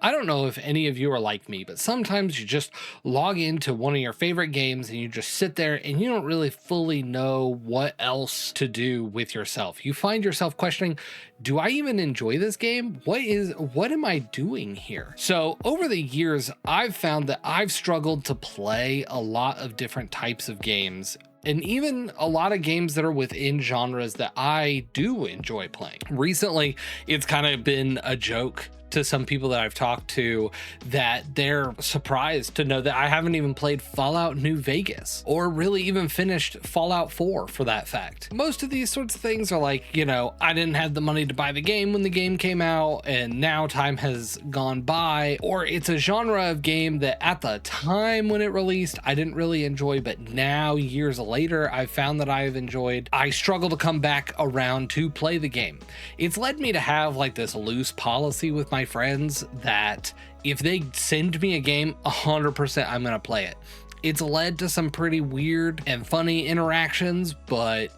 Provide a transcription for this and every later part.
I don't know if any of you are like me, but sometimes you just log into one of your favorite games and you just sit there and you don't really fully know what else to do with yourself. You find yourself questioning, do I even enjoy this game? What am I doing here? So, over the years, I've found that I've struggled to play a lot of different types of games, and even a lot of games that are within genres that I do enjoy playing. Recently, it's kind of been a joke to some people that I've talked to that they're surprised to know that I haven't even played Fallout New Vegas or really even finished Fallout 4 for that fact. Most of these sorts of things are like, I didn't have the money to buy the game when the game came out and now time has gone by, or it's a genre of game that at the time when it released, I didn't really enjoy, but now years later, I've found that I've enjoyed. I struggle to come back around to play the game. It's led me to have like this loose policy with my friends that if they send me a game, 100% I'm gonna play it. It's led to some pretty weird and funny interactions, but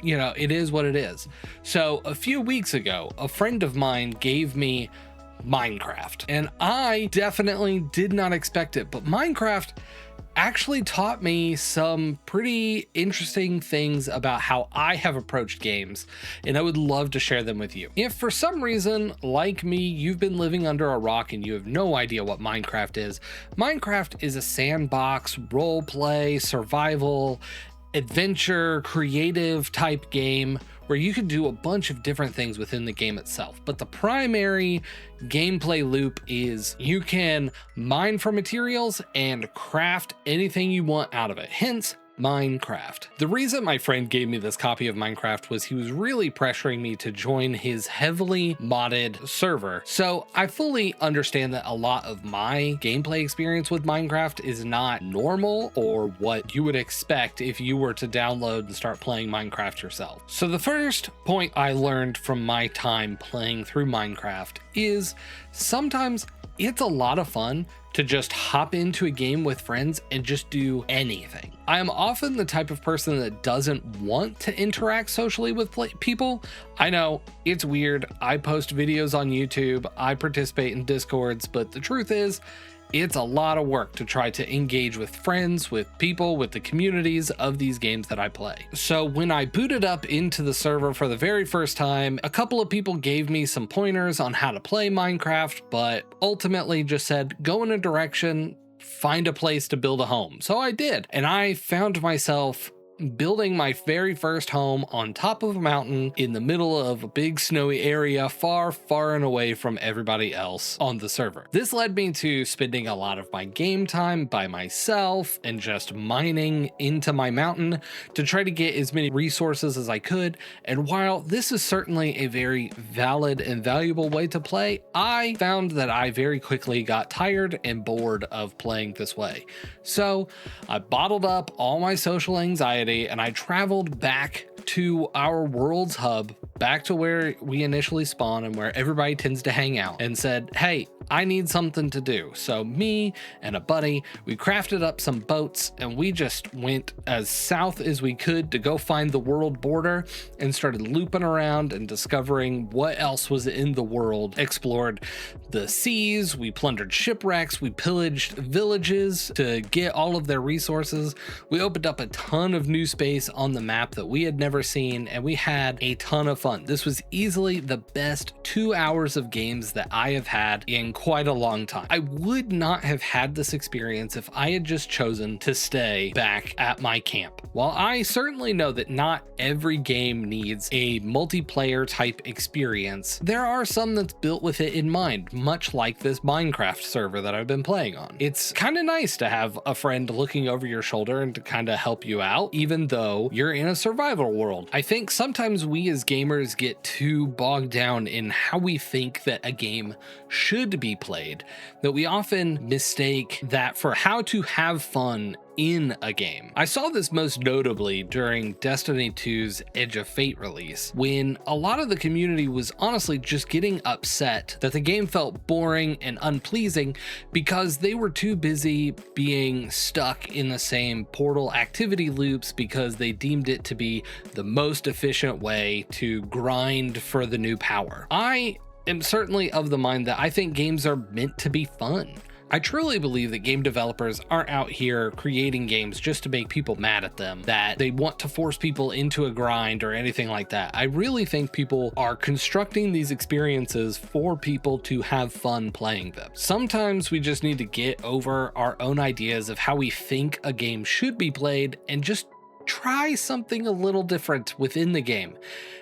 it is what it is. So a few weeks ago, a friend of mine gave me Minecraft, and I definitely did not expect it, but Minecraft actually taught me some pretty interesting things about how I have approached games, and I would love to share them with you. If for some reason, like me, you've been living under a rock and you have no idea what Minecraft is a sandbox, role play, survival, adventure, creative type game where you can do a bunch of different things within the game itself. But the primary gameplay loop is you can mine for materials and craft anything you want out of it. Hence, Minecraft. The reason my friend gave me this copy of Minecraft was he was really pressuring me to join his heavily modded server. So I fully understand that a lot of my gameplay experience with Minecraft is not normal or what you would expect if you were to download and start playing Minecraft yourself. So the first point I learned from my time playing through Minecraft is sometimes it's a lot of fun to just hop into a game with friends and just do anything. I am often the type of person that doesn't want to interact socially with people. I know it's weird. I post videos on YouTube, I participate in Discords, but the truth is, it's a lot of work to try to engage with friends, with people, with the communities of these games that I play. So when I booted up into the server for the very first time, a couple of people gave me some pointers on how to play Minecraft, but ultimately just said, go in a direction, find a place to build a home. So I did, and I found myself building my very first home on top of a mountain in the middle of a big snowy area, far, far and away from everybody else on the server. This led me to spending a lot of my game time by myself and just mining into my mountain to try to get as many resources as I could. And while this is certainly a very valid and valuable way to play, I found that I very quickly got tired and bored of playing this way. So I bottled up all my social anxiety and I traveled back to our world's hub, back to where we initially spawn and where everybody tends to hang out, and said, hey, I need something to do. So me and a buddy, we crafted up some boats and we just went as south as we could to go find the world border and started looping around and discovering what else was in the world. Explored the seas, we plundered shipwrecks, we pillaged villages to get all of their resources. We opened up a ton of new space on the map that we had never seen, and we had a ton of fun. This was easily the best 2 hours of games that I have had in quite a long time. I would not have had this experience if I had just chosen to stay back at my camp. While I certainly know that not every game needs a multiplayer type experience, there are some that's built with it in mind, much like this Minecraft server that I've been playing on. It's kind of nice to have a friend looking over your shoulder and to kind of help you out, even though you're in a survival world. I think sometimes we as gamers get too bogged down in how we think that a game should be played, that we often mistake that for how to have fun in a game. I saw this most notably during Destiny 2's Edge of Fate release, when a lot of the community was honestly just getting upset that the game felt boring and unpleasing because they were too busy being stuck in the same portal activity loops because they deemed it to be the most efficient way to grind for the new power. I am certainly of the mind that I think games are meant to be fun. I truly believe that game developers aren't out here creating games just to make people mad at them, that they want to force people into a grind or anything like that. I really think people are constructing these experiences for people to have fun playing them. Sometimes we just need to get over our own ideas of how we think a game should be played and just try something a little different within the game.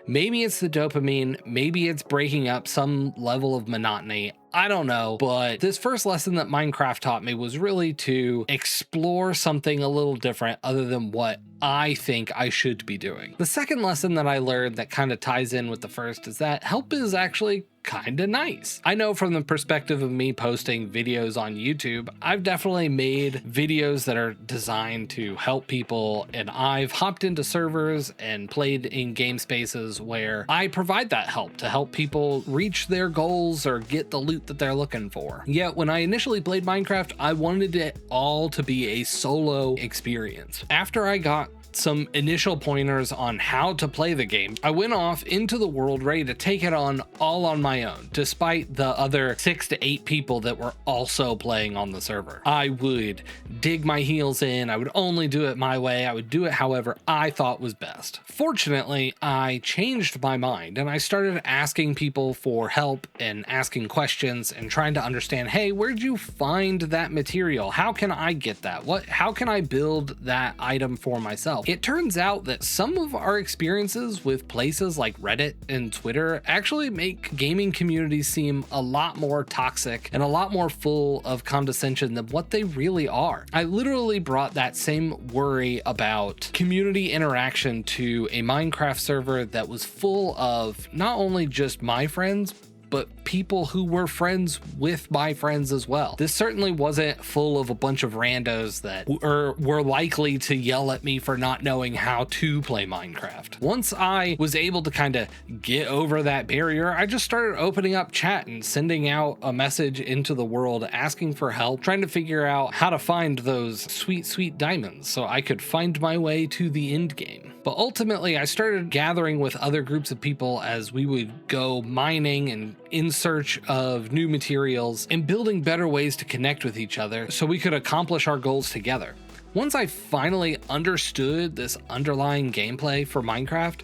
Maybe it's the dopamine, maybe it's breaking up some level of monotony. I don't know, but this first lesson that Minecraft taught me was really to explore something a little different other than what I think I should be doing. The second lesson that I learned that kind of ties in with the first is that help is actually kind of nice. I know from the perspective of me posting videos on YouTube, I've definitely made videos that are designed to help people, and I've hopped into servers and played in game spaces where I provide that help to help people reach their goals or get the loot that they're looking for. Yet when I initially played Minecraft, I wanted it all to be a solo experience. After I got some initial pointers on how to play the game, I went off into the world ready to take it on all on my own, despite the other 6 to 8 people that were also playing on the server. I would dig my heels in, I would only do it my way, I would do it however I thought was best. Fortunately, I changed my mind and I started asking people for help and asking questions and trying to understand, hey, where'd you find that material? How can I get that? How can I build that item for myself? It turns out that some of our experiences with places like Reddit and Twitter actually make gaming communities seem a lot more toxic and a lot more full of condescension than what they really are. I literally brought that same worry about community interaction to a Minecraft server that was full of not only just my friends, but people who were friends with my friends as well. This certainly wasn't full of a bunch of randos that were likely to yell at me for not knowing how to play Minecraft. Once I was able to kind of get over that barrier, I just started opening up chat and sending out a message into the world asking for help, trying to figure out how to find those sweet, sweet diamonds so I could find my way to the end game. But ultimately, I started gathering with other groups of people as we would go mining and in search of new materials and building better ways to connect with each other so we could accomplish our goals together. Once I finally understood this underlying gameplay for Minecraft,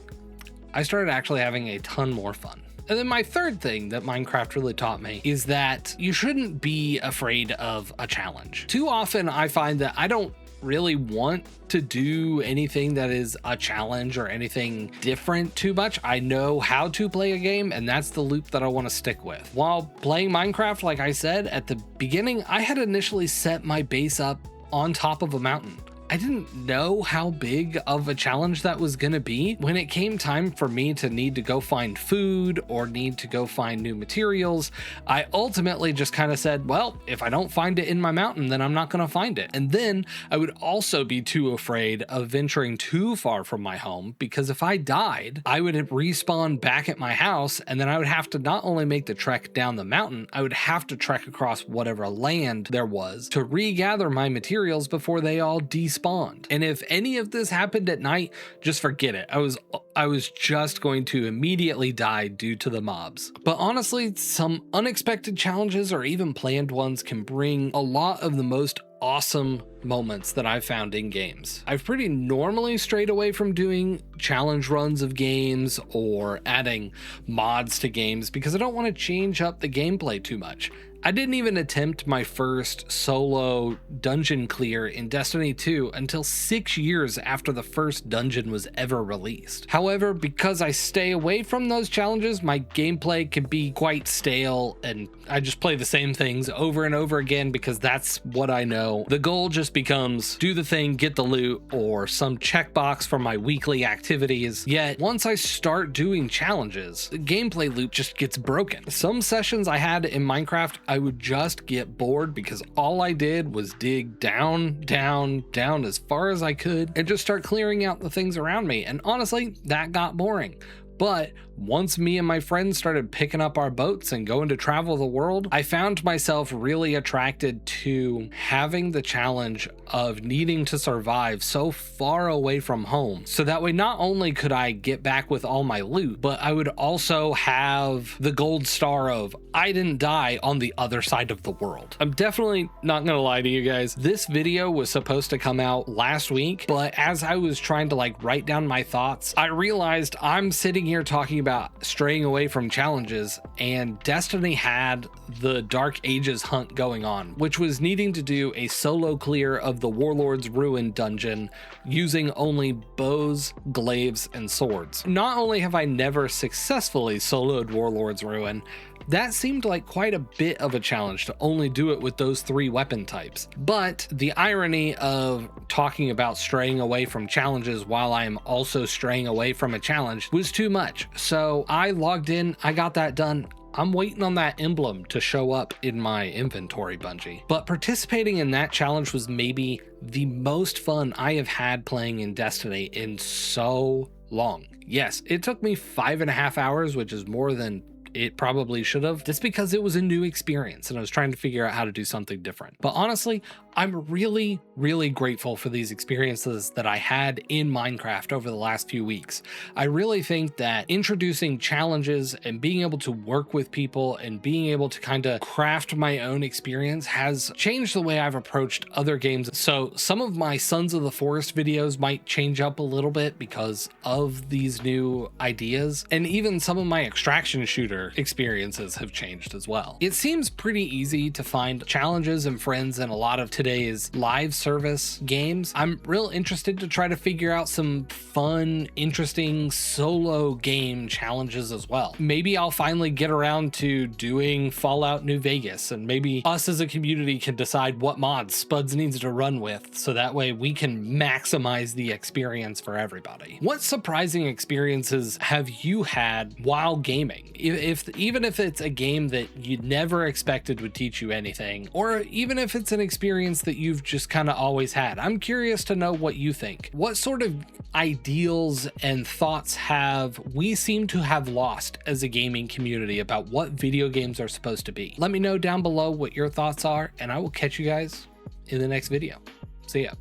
I started actually having a ton more fun. And then my third thing that Minecraft really taught me is that you shouldn't be afraid of a challenge. Too often I find that I don't really want to do anything that is a challenge or anything different too much. I know how to play a game, and that's the loop that I want to stick with. While playing Minecraft, like I said at the beginning, I had initially set my base up on top of a mountain. I didn't know how big of a challenge that was going to be. When it came time for me to need to go find food or need to go find new materials, I ultimately just kind of said, well, if I don't find it in my mountain, then I'm not going to find it. And then I would also be too afraid of venturing too far from my home, because if I died, I would respawn back at my house, and then I would have to not only make the trek down the mountain, I would have to trek across whatever land there was to regather my materials before they all despawned. And if any of this happened at night, just forget it. I was just going to immediately die due to the mobs. But honestly, some unexpected challenges or even planned ones can bring a lot of the most awesome moments that I've found in games. I've pretty normally strayed away from doing challenge runs of games or adding mods to games because I don't want to change up the gameplay too much. I didn't even attempt my first solo dungeon clear in Destiny 2 until 6 years after the first dungeon was ever released. However, because I stay away from those challenges, my gameplay can be quite stale and I just play the same things over and over again because that's what I know. The goal just becomes do the thing, get the loot, or some checkbox for my weekly activities. Yet once I start doing challenges, the gameplay loop just gets broken. Some sessions I had in Minecraft, I would just get bored because all I did was dig down as far as I could and just start clearing out the things around me. And honestly, that got boring. But once me and my friends started picking up our boats and going to travel the world, I found myself really attracted to having the challenge of needing to survive so far away from home. So that way, not only could I get back with all my loot, but I would also have the gold star of I didn't die on the other side of the world. I'm definitely not gonna lie to you guys. This video was supposed to come out last week, but as I was trying to like write down my thoughts, I realized I'm sitting here talking about straying away from challenges, and Destiny had the Dark Ages hunt going on, which was needing to do a solo clear of the Warlord's Ruin dungeon using only bows, glaives, and swords. Not only have I never successfully soloed Warlord's Ruin, that seemed like quite a bit of a challenge to only do it with those 3 weapon types. But the irony of talking about straying away from challenges while I am also straying away from a challenge was too much. So I logged in, I got that done. I'm waiting on that emblem to show up in my inventory, Bungie. But participating in that challenge was maybe the most fun I have had playing in Destiny in so long. Yes, it took me 5.5 hours, which is more than it probably should have, just because it was a new experience and I was trying to figure out how to do something different. But honestly, I'm really, really grateful for these experiences that I had in Minecraft over the last few weeks. I really think that introducing challenges and being able to work with people and being able to kind of craft my own experience has changed the way I've approached other games. So some of my Sons of the Forest videos might change up a little bit because of these new ideas, and even some of my extraction shooter experiences have changed as well. It seems pretty easy to find challenges and friends in a lot of today's live service games. I'm real interested to try to figure out some fun, interesting solo game challenges as well. Maybe I'll finally get around to doing Fallout New Vegas, and maybe us as a community can decide what mods Spuds needs to run with, so that way we can maximize the experience for everybody. What surprising experiences have you had while gaming? Even if it's a game that you never expected would teach you anything, or even if it's an experience that you've just kind of always had. I'm curious to know what you think. What sort of ideals and thoughts have we seem to have lost as a gaming community about what video games are supposed to be? Let me know down below what your thoughts are, and I will catch you guys in the next video. See ya.